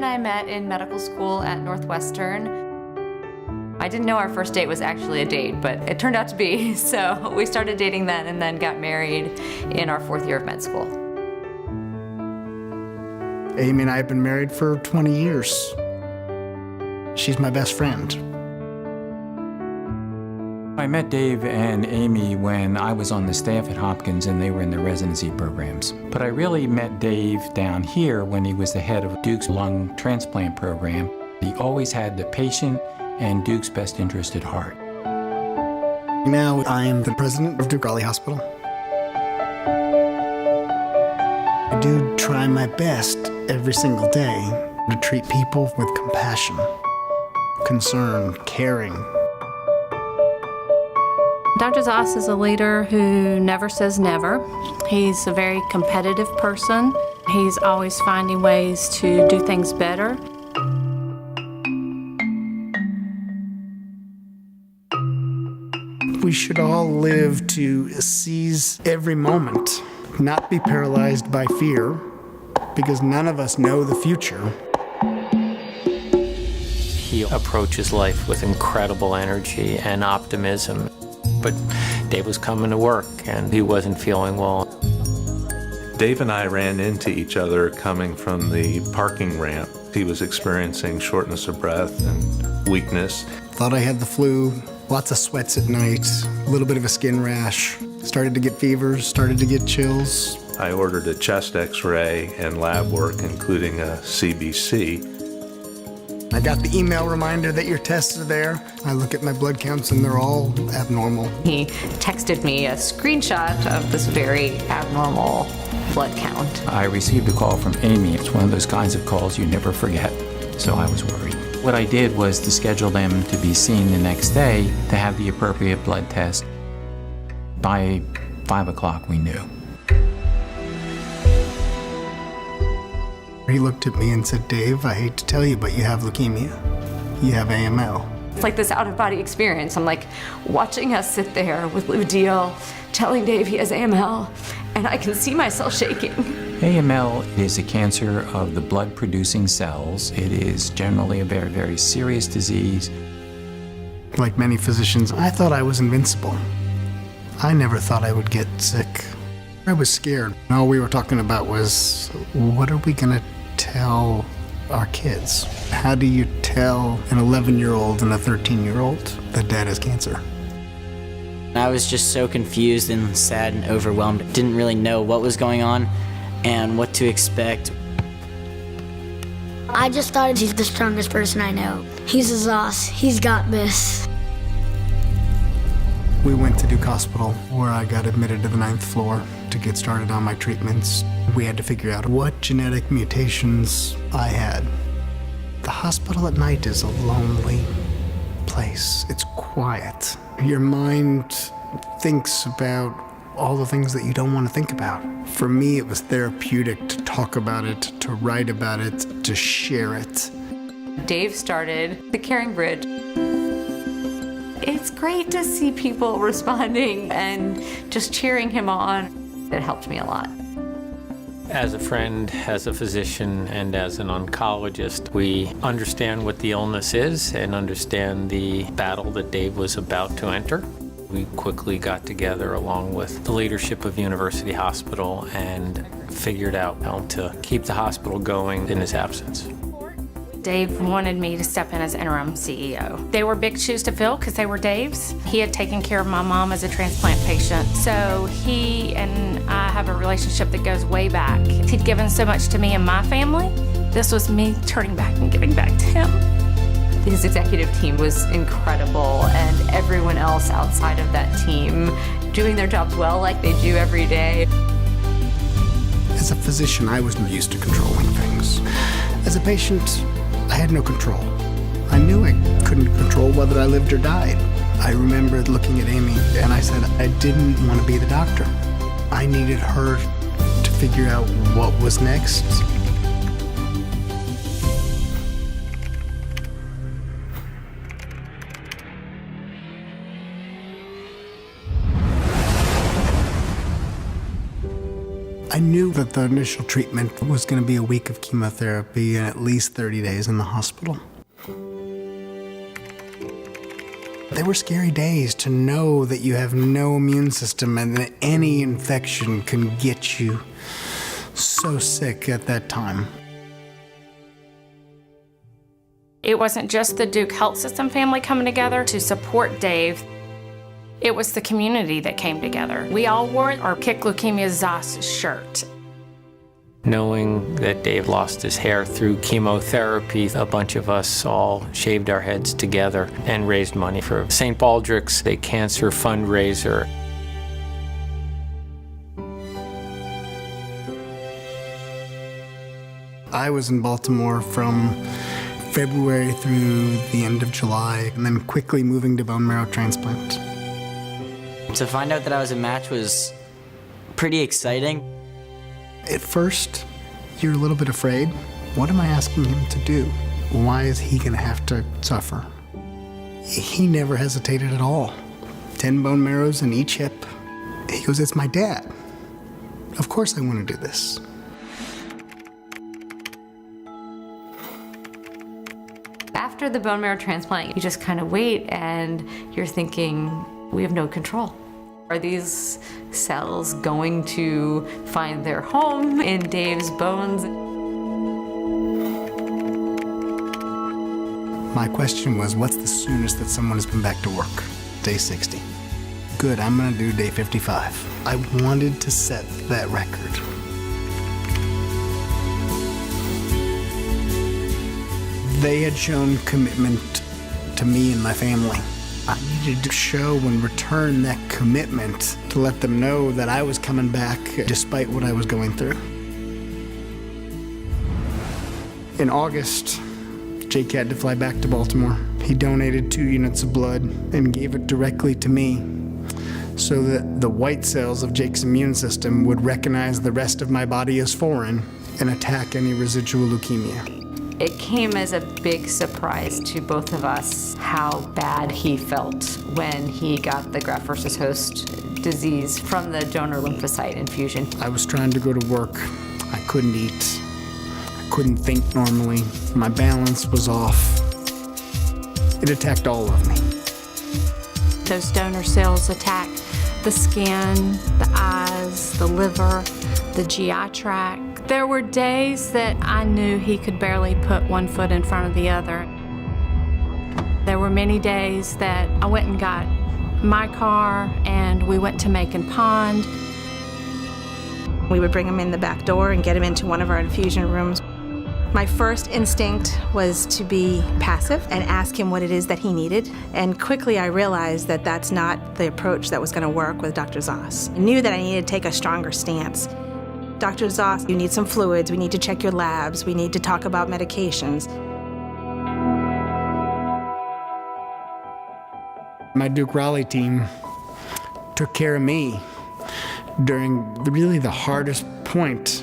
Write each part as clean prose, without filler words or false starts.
and I met in medical school at Northwestern. I didn't know our first date was actually a date, but it turned out to be. So we started dating then and then got married in our 4th year of med school. Amy and I have been married for 20 years. She's my best friend. I met Dave and Amy when I was on the staff at Hopkins and they were in the residency programs. But I really met Dave down here when he was the head of Duke's lung transplant program. He always had the patient and Duke's best interest at heart. Now I am the president of Duke Raleigh Hospital. I do try my best every single day to treat people with compassion, concern, caring. Dr. Zaas is a leader who never says never. He's a very competitive person. He's always finding ways to do things better. We should all live to seize every moment, not be paralyzed by fear, because none of us know the future. He approaches life with incredible energy and optimism. But Dave was coming to work and he wasn't feeling well. Dave and I ran into each other coming from the parking ramp. He was experiencing shortness of breath and weakness. Thought I had the flu, lots of sweats at night, a little bit of a skin rash, started to get fevers, started to get chills. I ordered a chest x-ray and lab work, including a CBC. I got the email reminder that your tests are there. I look at my blood counts and they're all abnormal. He texted me a screenshot of this very abnormal blood count. I received a call from Amy. It's one of those kinds of calls you never forget, so I was worried. What I did was to schedule them to be seen the next day to have the appropriate blood test. By 5 o'clock, we knew. He looked at me and said, "Dave, I hate to tell you, but you have leukemia. You have AML." It's like this out-of-body experience. I'm like watching us sit there with Lou Deal, telling Dave he has AML, and I can see myself shaking. AML is a cancer of the blood-producing cells. It is generally a very, very serious disease. Like many physicians, I thought I was invincible. I never thought I would get sick. I was scared. All we were talking about was, what are we gonna tell our kids? How do you tell an 11-year-old and a 13-year-old that dad has cancer? I was just so confused and sad and overwhelmed. Didn't really know what was going on and what to expect. I just thought he's the strongest person I know. He's a Zaas. He's got this. We went to Duke Hospital, where I got admitted to the 9th floor to get started on my treatments. We had to figure out what genetic mutations I had. The hospital at night is a lonely place. It's quiet. Your mind thinks about all the things that you don't want to think about. For me, it was therapeutic to talk about it, to write about it, to share it. Dave started the Caring Bridge. It's great to see people responding and just cheering him on. It helped me a lot. As a friend, as a physician, and as an oncologist, we understand what the illness is and understand the battle that Dave was about to enter. We quickly got together along with the leadership of University Hospital and figured out how to keep the hospital going in his absence. Dave wanted me to step in as interim CEO. They were big shoes to fill because they were Dave's. He had taken care of my mom as a transplant patient, so he and I have a relationship that goes way back. He'd given so much to me and my family. This was me turning back and giving back to him. His executive team was incredible, and everyone else outside of that team doing their jobs well like they do every day. As a physician, I was used to controlling things. As a patient, I had no control. I knew I couldn't control whether I lived or died. I remember looking at Amy and I said I didn't want to be the doctor. I needed her to figure out what was next. I knew that the initial treatment was going to be a week of chemotherapy and at least 30 days in the hospital. They were scary days to know that you have no immune system and that any infection can get you so sick at that time. It wasn't just the Duke Health System family coming together to support Dave. It was the community that came together. We all wore our Kick Leukemia Zaas shirt. Knowing that Dave lost his hair through chemotherapy, a bunch of us all shaved our heads together and raised money for St. Baldrick's, a cancer fundraiser. I was in Baltimore from February through the end of July, and then quickly moving to bone marrow transplant. To find out that I was a match was pretty exciting. At first, you're a little bit afraid. What am I asking him to do? Why is he gonna have to suffer? He never hesitated at all. 10 bone marrows in each hip. He goes, it's my dad. Of course I wanna do this. After the bone marrow transplant, you just kind of wait and you're thinking, we have no control. Are these cells going to find their home in Dave's bones? My question was, what's the soonest that someone has been back to work? Day 60. Good, I'm gonna do day 55. I wanted to set that record. They had shown commitment to me and my family. I needed to show and return that commitment to let them know that I was coming back despite what I was going through. In August, Jake had to fly back to Baltimore. He donated 2 units of blood and gave it directly to me so that the white cells of Jake's immune system would recognize the rest of my body as foreign and attack any residual leukemia. It came as a big surprise to both of us how bad he felt when he got the graft versus host disease from the donor lymphocyte infusion. I was trying to go to work. I couldn't eat. I couldn't think normally. My balance was off. It attacked all of me. Those donor cells attack the skin, the eyes, the liver, the GI tract. There were days that I knew he could barely put one foot in front of the other. There were many days that I went and got my car and we went to Macon Pond. We would bring him in the back door and get him into one of our infusion rooms. My first instinct was to be passive and ask him what it is that he needed. And quickly I realized that that's not the approach that was going to work with Dr. Zaas. I knew that I needed to take a stronger stance. Dr. Zaas, you need some fluids, we need to check your labs, we need to talk about medications. My Duke Raleigh team took care of me during really the hardest point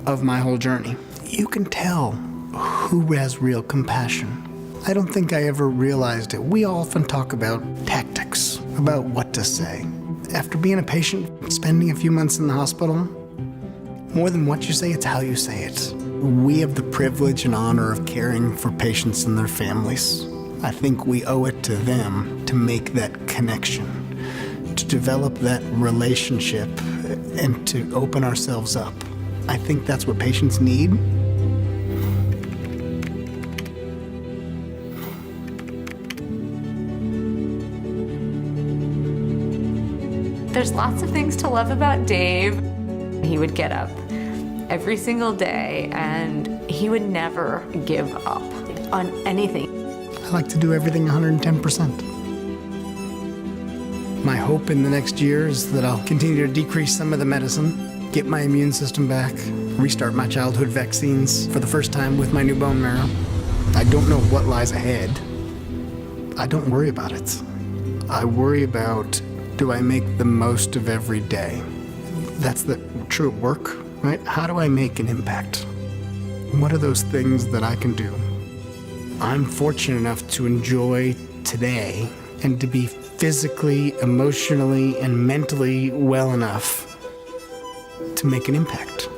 of my whole journey. You can tell who has real compassion. I don't think I ever realized it. We often talk about tactics, about what to say. After being a patient, spending a few months in the hospital, more than what you say, it's how you say it. We have the privilege and honor of caring for patients and their families. I think we owe it to them to make that connection, to develop that relationship, and to open ourselves up. I think that's what patients need. There's lots of things to love about Dave. He would get up every single day and he would never give up on anything. I like to do everything 110%. My hope in the next year is that I'll continue to decrease some of the medicine, get my immune system back, restart my childhood vaccines for the first time with my new bone marrow. I don't know what lies ahead. I don't worry about it. I worry about, do I make the most of every day? That's the true work, right? How do I make an impact? What are those things that I can do? I'm fortunate enough to enjoy today and to be physically, emotionally, and mentally well enough to make an impact.